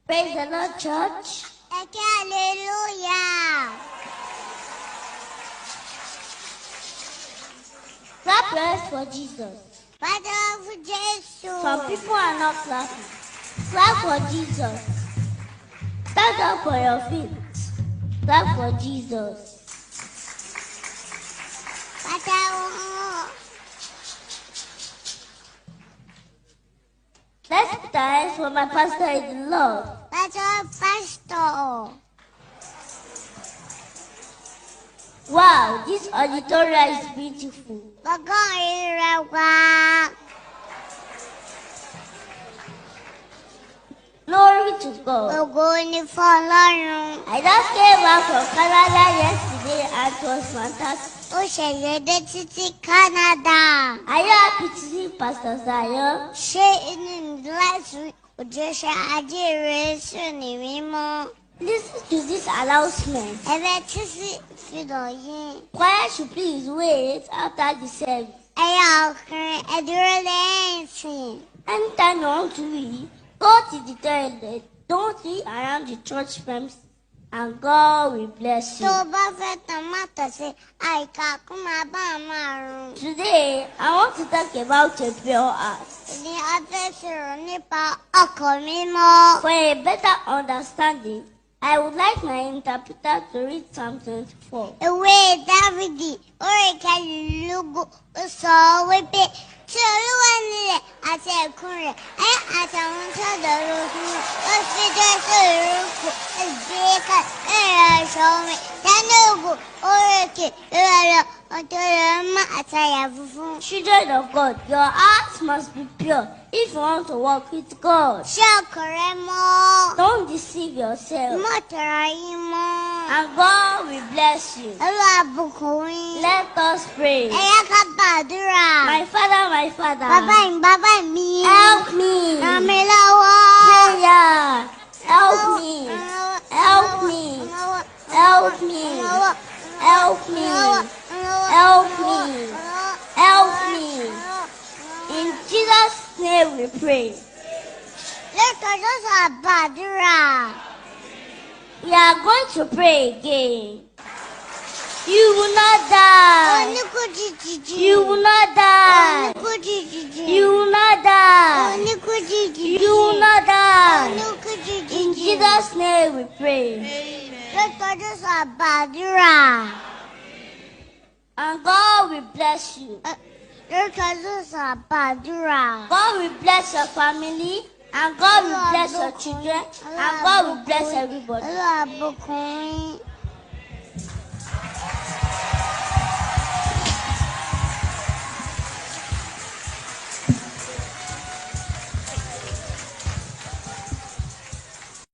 Praise the Lord, church. Hallelujah. Clap your hands for Jesus. Father for Jesus. Some people are not clapping. Clap for Jesus. Stand up for your feet. Clap for Jesus. Father, Let's put our hands for my pastor in the Lord. Father, pastor. Wow, this auditorium is beautiful. Glory to God. I just came back from Canada yesterday and it was fantastic. Canada. Are you happy to see Pastor Zion? Listen to this announcement. Choir should please wait after the service. Anytime you want to read, go to the toilet. Don't read around the church premises, and God will bless you. Today, I want to talk about a pure heart. For a better understanding, I would like my interpreter to read Psalm 24. Children of God, your hearts must be pure if you want to walk with God. Don't deceive yourself, and God will bless you. Let us pray. My Father, help me. Prayer. Help me. Help me. Help me. Help me. Help me. Help me. In Jesus' name we pray. We are going to pray again. You will not die. You will not die. You will not die. You will not die. In Jesus' name we pray. And God will bless you. God will bless your family. And God will bless your children. And God will bless everybody.